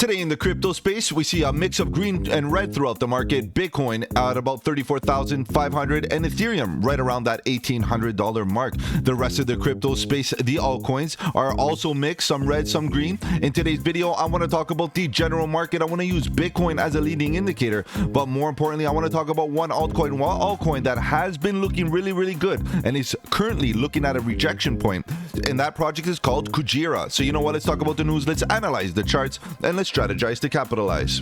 Today in the crypto space, we see a mix of green and red throughout the market. Bitcoin at about $34,500 and Ethereum right around that $1,800 mark. The rest of the crypto space, the altcoins, are also mixed, some red, some green. In today's video, I want to talk about the general market. I want to use Bitcoin as a leading indicator, but more importantly, I want to talk about one altcoin that has been looking really good and is currently looking at a rejection point. And that project is called Kujira. So you know what? Let's talk about the news. Let's analyze the charts and let's strategize to capitalize.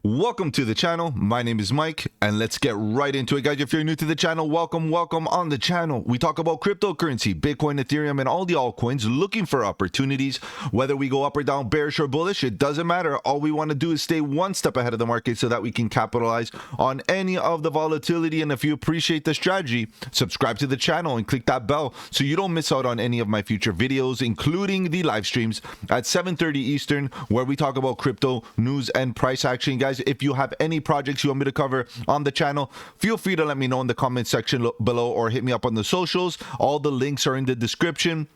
Welcome to the channel. My name is Mike, and let's get right into it, guys. If you're new to the channel, welcome on the channel. We talk about cryptocurrency, Bitcoin, Ethereum, and all the altcoins, looking for opportunities. Whether we go up or down, bearish or bullish, it doesn't matter. All we want to do is stay one step ahead of the market so that we can capitalize on any of the volatility. And if you appreciate the strategy, subscribe to the channel and click that bell so you don't miss out on any of my future videos, including the live streams at 7:30 Eastern, where we talk about crypto news and price action. Guys, if you have any projects you want me to cover on the channel, feel free to let me know in the comment section below or hit me up on the socials. All the links are in the description.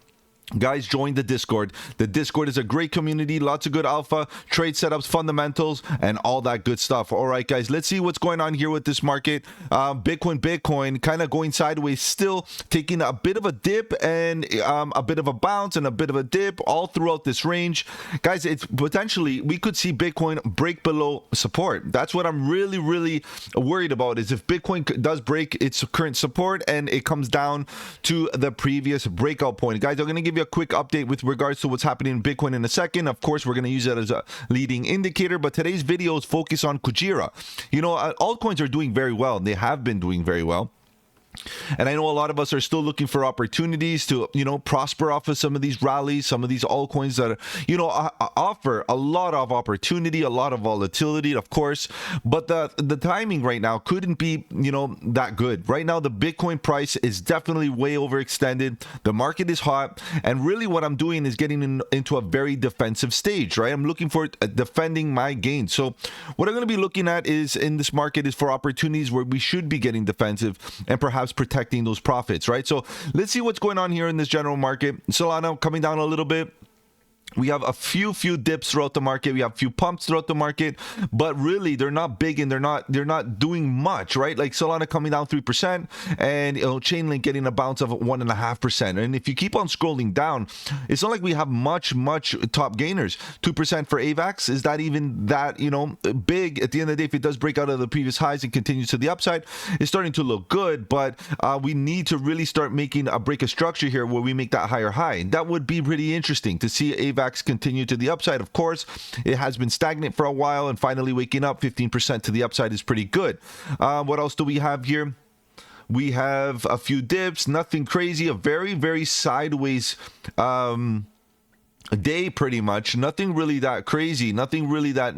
Guys, join the Discord. The Discord is a great community, lots of good alpha, trade setups, fundamentals, and all that good stuff. All right, guys, let's see what's going on here with this market. Bitcoin kind of going sideways, still taking a bit of a dip and a bit of a bounce and a bit of a dip all throughout this range. Guys, it's potentially, we could see Bitcoin break below support. That's what I'm really worried about, is if Bitcoin does break its current support and it comes down to the previous breakout point. Guys, I'm going to give you a quick update with regards to what's happening in Bitcoin in a second. Of course, we're going to use it as a leading indicator, but today's video is focused on Kujira. You know, altcoins are doing very well. They have been doing very well. And I know a lot of us are still looking for opportunities to, you know, prosper off of some of these rallies, some of these altcoins that, you know, offer a lot of opportunity, a lot of volatility, of course. But the timing right now couldn't be, you know, that good. Right now, the Bitcoin price is definitely way overextended. The market is hot. And really what I'm doing is getting into a very defensive stage, right? I'm looking for defending my gains. So what I'm going to be looking at is in this market is for opportunities where we should be getting defensive and perhaps protecting those profits, right? So let's see what's going on here in this general market. Solana coming down a little bit. We have a few dips throughout the market. We have a few pumps throughout the market, but really they're not big and they're not doing much, right? Like Solana coming down 3% and, you know, Chainlink getting a bounce of 1.5%. And if you keep on scrolling down, it's not like we have much top gainers. 2% for AVAX. Is that even that, you know, big? At the end of the day, if it does break out of the previous highs and continues to the upside, it's starting to look good, but we need to really start making a break of structure here where we make that higher high. That would be pretty interesting to see AVAX continue to the upside. Of course, it has been stagnant for a while and finally waking up 15% to the upside is pretty good. What else do we have here? We have a few dips, nothing crazy, a very sideways day pretty much. Nothing really that crazy, nothing really that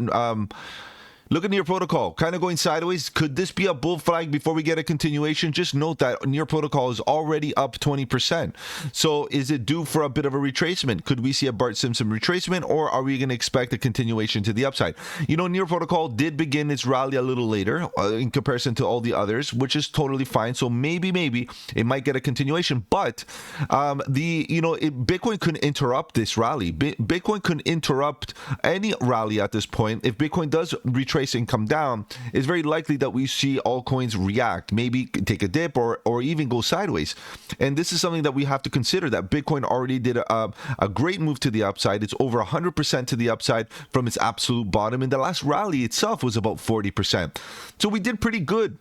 look at Near Protocol, kind of going sideways. Could this be a bull flag before we get a continuation? Just note that Near Protocol is already up 20%. So is it due for a bit of a retracement? Could we see a Bart Simpson retracement, or are we going to expect a continuation to the upside? You know, Near Protocol did begin its rally a little later in comparison to all the others, which is totally fine. So maybe it might get a continuation, but Bitcoin couldn't interrupt this rally. Bitcoin couldn't interrupt any rally at this point. If Bitcoin does retrace and come down, it's very likely that we see altcoins react, maybe take a dip or even go sideways. And this is something that we have to consider, that Bitcoin already did a great move to the upside. It's over 100% to the upside from its absolute bottom, and the last rally itself was about 40%. So we did pretty good.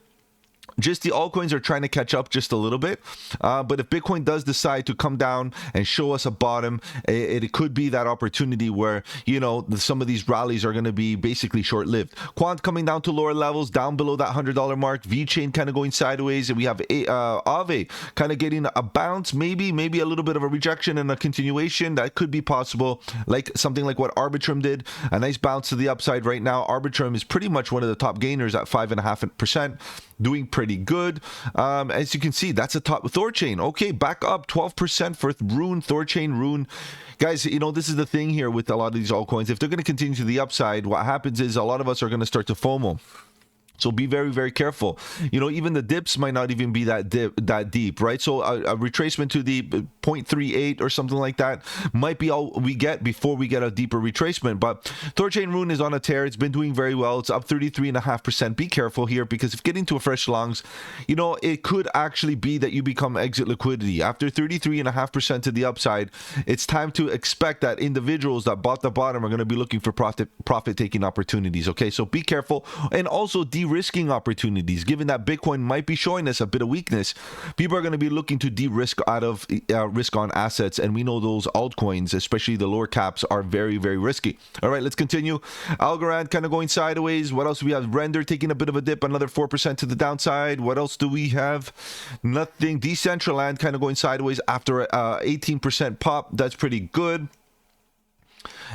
Just the altcoins are trying to catch up just a little bit. But if Bitcoin does decide to come down and show us a bottom, it could be that opportunity where, you know, some of these rallies are going to be basically short-lived. Quant coming down to lower levels, down below that $100 mark. VeChain kind of going sideways. And we have Aave kind of getting a bounce, maybe a little bit of a rejection and a continuation. That could be possible, like something like what Arbitrum did. A nice bounce to the upside right now. Arbitrum is pretty much one of the top gainers at 5.5%. Doing pretty good. As you can see, that's a top. Thorchain, okay, back up 12% for Rune, Thorchain, Rune. Guys, you know, this is the thing here with a lot of these altcoins. If they're going to continue to the upside, what happens is a lot of us are going to start to FOMO. So be very, very careful. You know, even the dips might not even be that deep, right? So a retracement to the 0.38 or something like that might be all we get before we get a deeper retracement. But Thorchain Rune is on a tear. It's been doing very well. It's up 33.5%. Be careful here, because if getting to a fresh longs, you know, it could actually be that you become exit liquidity. After 33.5% to the upside, it's time to expect that individuals that bought the bottom are going to be looking for profit-taking opportunities, okay? So be careful. And also de-risking opportunities. Given that Bitcoin might be showing us a bit of weakness, people are going to be looking to de-risk out of risk on assets, and we know those altcoins, especially the lower caps, are very, very risky. All right, let's continue. Algorand kind of going sideways. What else do we have? Render taking a bit of a dip, another 4% to the downside. What else do we have? Nothing. Decentraland kind of going sideways after 18% pop. That's pretty good.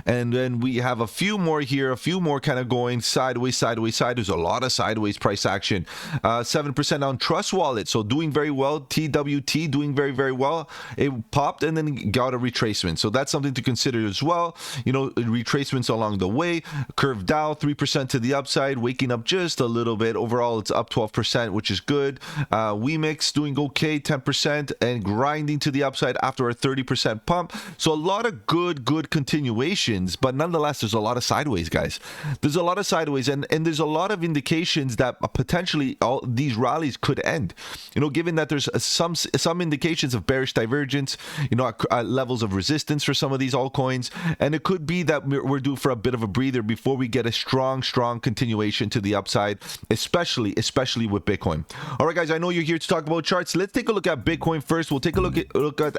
And then we have a few more here, a few more kind of going sideways. There's a lot of sideways price action. 7% on Trust Wallet, so doing very well. TWT doing very, very well. It popped and then got a retracement, so that's something to consider as well. You know, retracements along the way. Curve Dow 3% to the upside, waking up just a little bit. Overall, it's up 12%, which is good. WeMix doing okay, 10%, and grinding to the upside after a 30% pump. So a lot of good continuation. But nonetheless, there's a lot of sideways, guys. There's a lot of sideways, and there's a lot of indications that potentially all these rallies could end. You know, given that there's some indications of bearish divergence, you know, at levels of resistance for some of these altcoins, and it could be that we're due for a bit of a breather before we get a strong continuation to the upside, especially with Bitcoin. All right, guys, I know you're here to talk about charts. Let's take a look at Bitcoin first. We'll take a look at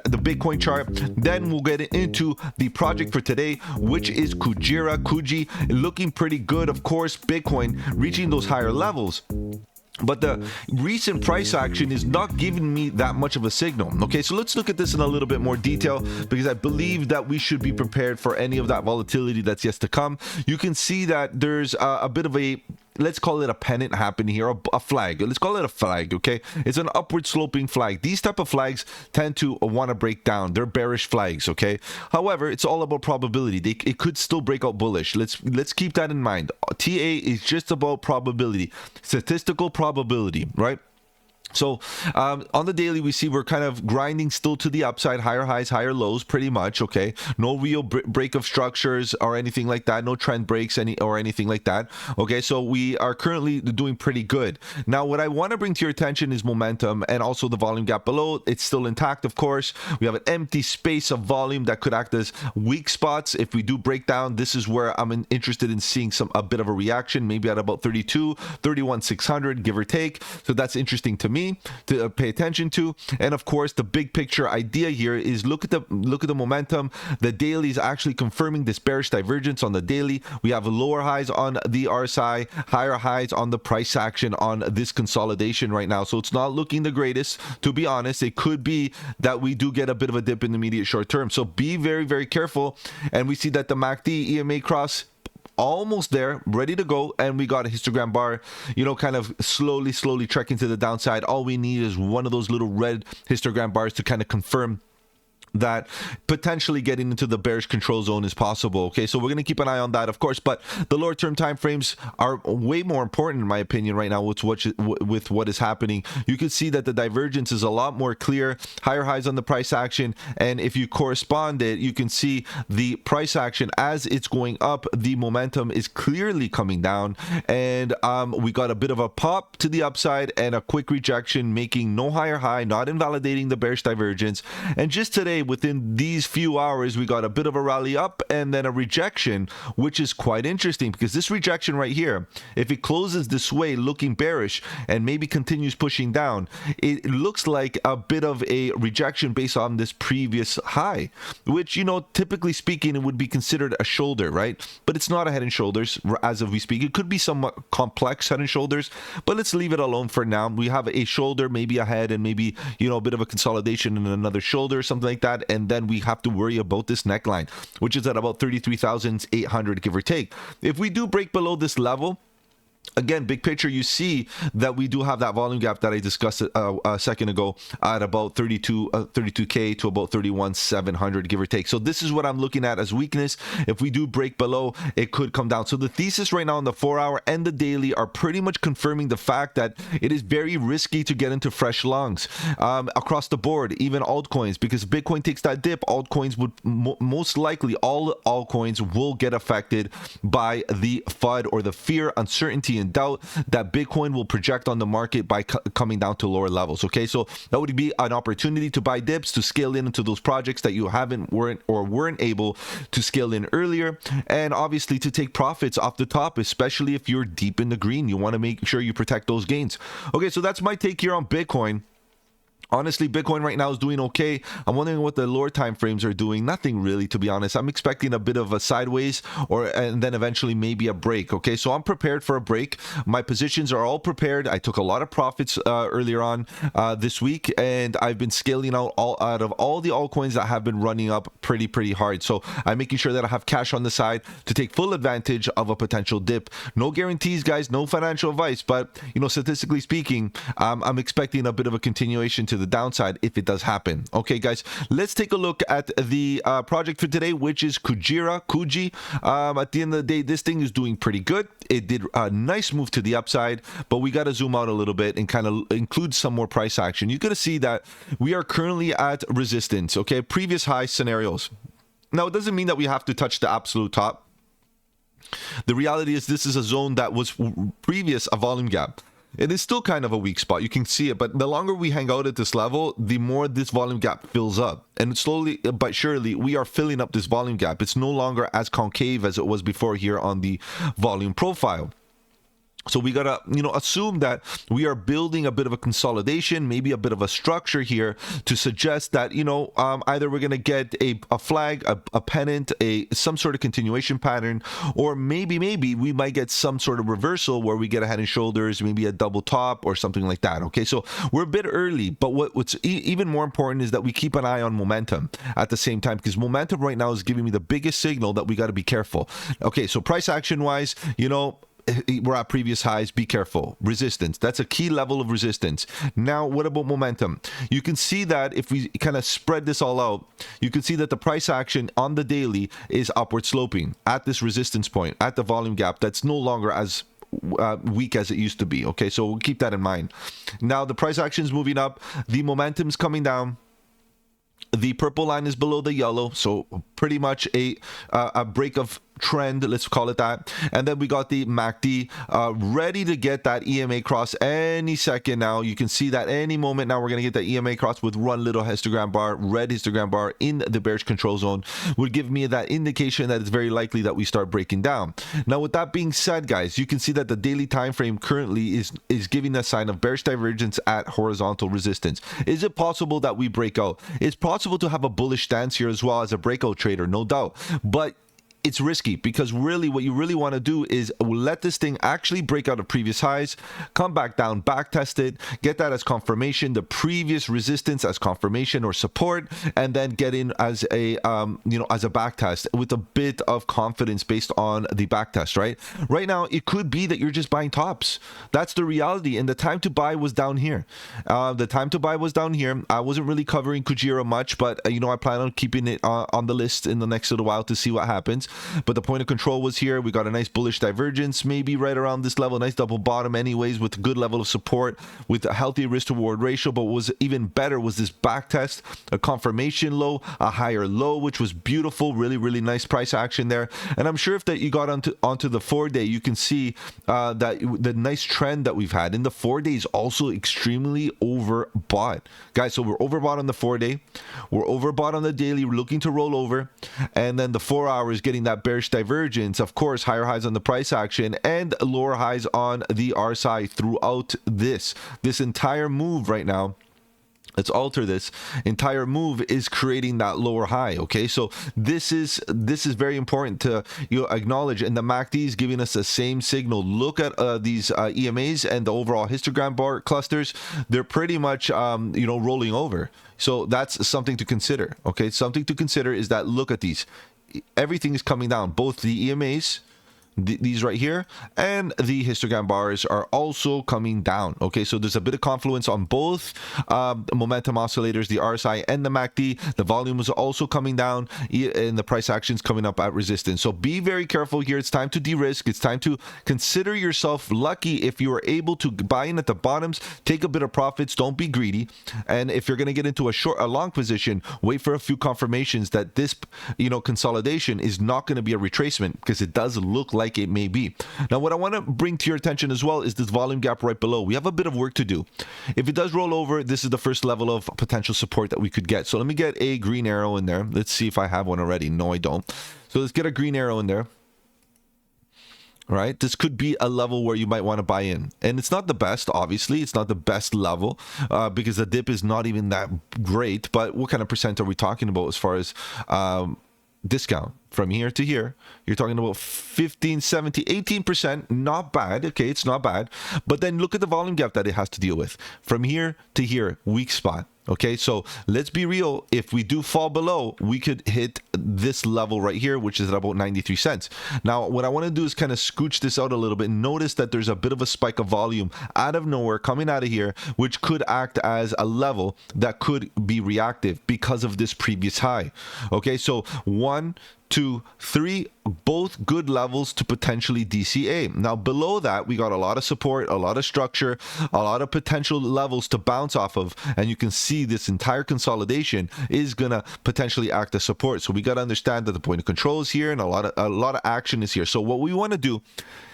the Bitcoin chart, then we'll get into the project for today, which is Kujira, KUJI, looking pretty good. Of course, Bitcoin reaching those higher levels. But the recent price action is not giving me that much of a signal. Okay, so let's look at this in a little bit more detail, because I believe that we should be prepared for any of that volatility that's yet to come. You can see that there's a bit of a, let's call it a pennant happening here, a flag. Let's call it a flag, okay? It's an upward sloping flag. These type of flags tend to want to break down. They're bearish flags, okay? However, it's all about probability. It could still break out bullish. Let's keep that in mind. TA is just about probability, statistical probability, right? So on the daily, we see we're kind of grinding still to the upside, higher highs, higher lows, pretty much. Okay, no real break of structures or anything like that, no trend breaks or anything like that. Okay, so we are currently doing pretty good. Now, what I want to bring to your attention is momentum and also the volume gap below. It's still intact, of course. We have an empty space of volume that could act as weak spots. If we do break down, this is where I'm interested in seeing a bit of a reaction, maybe at about 31,600, give or take. So that's interesting to me to pay attention to. And of course, the big picture idea here is look at the momentum. The daily is actually confirming this bearish divergence on the daily. We have lower highs on the RSI, higher highs on the price action on this consolidation right now. So it's not looking the greatest, to be honest. It could be that we do get a bit of a dip in the immediate short term. So be very, very careful. And we see that the MACD EMA cross almost there, ready to go, and we got a histogram bar, you know, kind of slowly trekking to the downside. All we need is one of those little red histogram bars to kind of confirm that potentially getting into the bearish control zone is possible. Okay, so we're going to keep an eye on that, of course, but the lower term time frames are way more important, in my opinion, right now with what is happening. You can see that the divergence is a lot more clear, higher highs on the price action, and if you correspond it, you can see the price action as it's going up, the momentum is clearly coming down, and we got a bit of a pop to the upside and a quick rejection, making no higher high, not invalidating the bearish divergence. And just today, within these few hours, we got a bit of a rally up and then a rejection, which is quite interesting, because this rejection right here, if it closes this way looking bearish and maybe continues pushing down, it looks like a bit of a rejection based on this previous high, which, you know, typically speaking, it would be considered a shoulder, right? But it's not a head and shoulders as of we speak. It could be somewhat complex head and shoulders, but let's leave it alone for now. We have a shoulder, maybe a head, and maybe, you know, a bit of a consolidation in another shoulder or something like that. And then we have to worry about this neckline, which is at about 33,800, give or take. If we do break below this level, Again, big picture, you see that we do have that volume gap that I discussed a second ago at about 32K to about 31,700, give or take. So this is what I'm looking at as weakness. If we do break below, it could come down. So the thesis right now on the 4-hour and the daily are pretty much confirming the fact that it is very risky to get into fresh longs across the board, even altcoins, because Bitcoin takes that dip. Altcoins would most likely, all altcoins will get affected by the FUD, or the fear, uncertainty, and doubt that Bitcoin will project on the market by coming down to lower levels. Okay, so that would be an opportunity to buy dips, to scale into those projects that you weren't able to scale in earlier, and obviously to take profits off the top, especially if you're deep in the green. You want to make sure you protect those gains. Okay, so that's my take here on Bitcoin. Honestly, Bitcoin right now is doing okay. I'm wondering what the lower time frames are doing. Nothing really, to be honest. I'm expecting a bit of a sideways, and then eventually maybe a break. Okay, so I'm prepared for a break. My positions are all prepared. I took a lot of profits earlier on this week, and I've been scaling out of all the altcoins that have been running up pretty hard. So I'm making sure that I have cash on the side to take full advantage of a potential dip. No guarantees, guys. No financial advice, but statistically speaking, I'm expecting a bit of a continuation to the downside if it does happen. Okay, guys, let's take a look at the project for today, which is KUJI. At the end of the day, this thing is doing pretty good. It did a nice move to the upside, but we got to zoom out a little bit and kind of include some more price action. You're going to see that we are currently at resistance. Okay, previous high scenarios. Now, it doesn't mean that we have to touch the absolute top. The reality is this is a zone that was previous a volume gap. It is still kind of a weak spot. You can see it, but the longer we hang out at this level, the more this volume gap fills up. And slowly but surely, we are filling up this volume gap. It's no longer as concave as it was before here on the volume profile. So we gotta, assume that we are building a bit of a consolidation, maybe a bit of a structure here to suggest that, either we're gonna get a flag, a pennant, some sort of continuation pattern, or maybe we might get some sort of reversal where we get a head and shoulders, maybe a double top or something like that. Okay, so we're a bit early, but what's even more important is that we keep an eye on momentum at the same time, because momentum right now is giving me the biggest signal that we got to be careful. Okay, so price action wise, we're at previous highs. Be careful. Resistance, that's a key level of resistance. Now, what about momentum? You can see that if we kind of spread this all out, you can see that the price action on the daily is upward sloping at this resistance point, at the volume gap that's no longer as weak as it used to be. Okay, so we'll keep that in mind. Now the price action is moving up, the momentum's coming down. The purple line is below the yellow, so pretty much a break of trend, let's call it that. And then we got the MACD ready to get that EMA cross any second now. You can see that any moment now we're going to get that EMA cross with one little histogram bar, red histogram bar in the bearish control zone would give me that indication that it's very likely that we start breaking down. Now, with that being said, guys, you can see that the daily time frame currently is giving a sign of bearish divergence at horizontal resistance. Is it possible that we break out? It's possible to have a bullish stance here as well as a breakout trader, no doubt, but it's risky, because really what you really want to do is let this thing actually break out of previous highs, come back down, back test it, get that as confirmation, the previous resistance as confirmation or support, and then get in as a as a back test with a bit of confidence based on the back test. Right now it could be that you're just buying tops. That's the reality, and the time to buy was down here. The time to buy was down here. I wasn't really covering Kujira much, but I plan on keeping it on the list in the next little while to see what happens. But the point of control was here. We got a nice bullish divergence, maybe right around this level, nice double bottom anyways, with a good level of support, with a healthy risk to reward ratio. But what was even better was this back test, a confirmation low, a higher low, which was beautiful. Really nice price action there. And I'm sure if that you got onto the 4-day, you can see that the nice trend that we've had in the 4 days also extremely overbought, guys. So we're overbought on the 4-day, we're overbought on the daily, we're looking to roll over, and then the 4 hours getting that bearish divergence. Of course, higher highs on the price action and lower highs on the RSI throughout this entire move right now. Let's alter this. Entire move is creating that lower high. Okay, so this is very important to acknowledge, and the MACD is giving us the same signal. Look at these EMAs and the overall histogram bar clusters. They're pretty much rolling over. So that's something to consider. Okay, something to consider is that look at these. Everything is coming down. Both the EMAs, these right here, and the histogram bars are also coming down. Okay, so there's a bit of confluence on both momentum oscillators, the RSI and the MACD. The volume is also coming down, and the price actions coming up at resistance. So be very careful here. It's time to de-risk. It's time to consider yourself lucky if you are able to buy in at the bottoms, take a bit of profits, don't be greedy. And if you're going to get into a long position, wait for a few confirmations that this consolidation is not going to be a retracement, because it does look like it may be. Now, what I want to bring to your attention as well is this volume gap right below. We have a bit of work to do. If it does roll over, this is the first level of potential support that we could get. So let me get a green arrow in there. Let's see if I have one already. No, I don't. So let's get a green arrow in there. All right, this could be a level where you might want to buy in, and it's not the best. Obviously, it's not the best level because the dip is not even that great. But what kind of percent are we talking about as far as discount from here to here? You're talking about 15, 17, 18%. Not bad. Okay, it's not bad. But then look at the volume gap that it has to deal with from here to here. Weak spot. Okay, so let's be real. If we do fall below, we could hit this level right here, which is at about 93 cents. Now, what I want to do is kind of scooch this out a little bit. Notice that there's a bit of a spike of volume out of nowhere coming out of here, which could act as a level that could be reactive because of this previous high. Okay, so 1, 2, 3, both good levels to potentially DCA. Now below that, we got a lot of support, a lot of structure, a lot of potential levels to bounce off of, and you can see this entire consolidation is gonna potentially act as support. So we got to understand that the point of control is here, and a lot of action is here. So what we want to do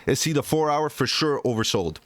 is see the 4-hour for sure oversold.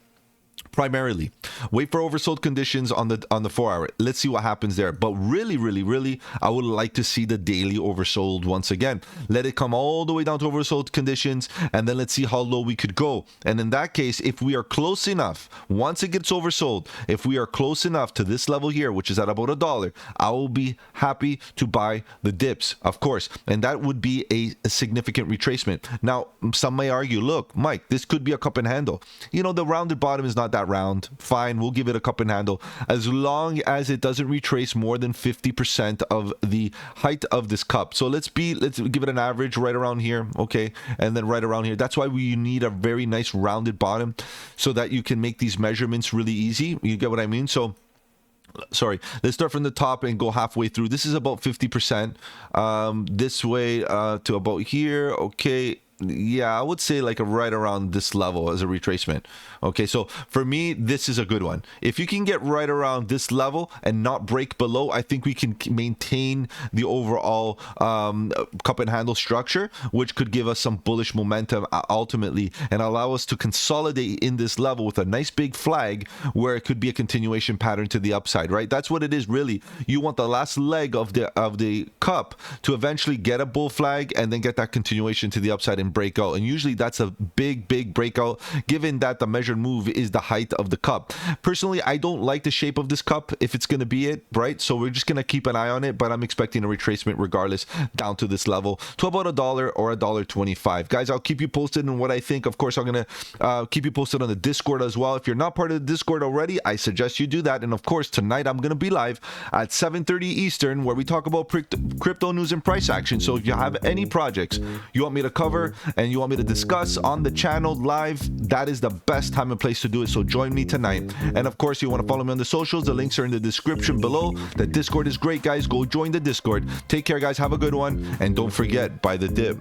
Primarily wait for oversold conditions on the 4-hour. Let's see what happens there. But really, I would like to see the daily oversold once again. Let it come all the way down to oversold conditions, and then let's see how low we could go. And in that case, if we are close enough, once it gets oversold, if we are close enough to this level here, which is at about $1, I will be happy to buy the dips, of course, and that would be a significant retracement. Now, some may argue, look, Mike, this could be a cup and handle. The rounded bottom is not that round. Fine, we'll give it a cup and handle as long as it doesn't retrace more than 50% of the height of this cup. So let's give it an average right around here, okay, and then right around here. That's why we need a very nice rounded bottom so that you can make these measurements really easy. You get what I mean? So sorry, let's start from the top and go halfway through. This is about 50%, this way to about here. Okay, yeah, I would say like right around this level as a retracement. Okay, so for me, this is a good one. If you can get right around this level and not break below, I think we can maintain the overall cup and handle structure, which could give us some bullish momentum ultimately and allow us to consolidate in this level with a nice big flag where it could be a continuation pattern to the upside, right? That's what it is really. You want the last leg of the cup to eventually get a bull flag and then get that continuation to the upside and breakout. And usually that's a big breakout, given that the measured move is the height of the cup. Personally, I don't like the shape of this cup if it's going to be it, right? So we're just going to keep an eye on it, but I'm expecting a retracement regardless down to this level to about $1 or $1.25. Guys, I'll keep you posted on what I think. Of course, I'm going to keep you posted on the Discord as well. If you're not part of the Discord already, I suggest you do that. And of course, tonight I'm going to be live at 7:30 Eastern where we talk about crypto news and price action. So if you have any projects you want me to cover and you want me to discuss on the channel live, that is the best time and place to do it. So join me tonight. And of course, you want to follow me on the socials, the links are in the description below. The Discord is great, guys. Go join the Discord. Take care, guys. Have a good one, and don't forget, buy the dip.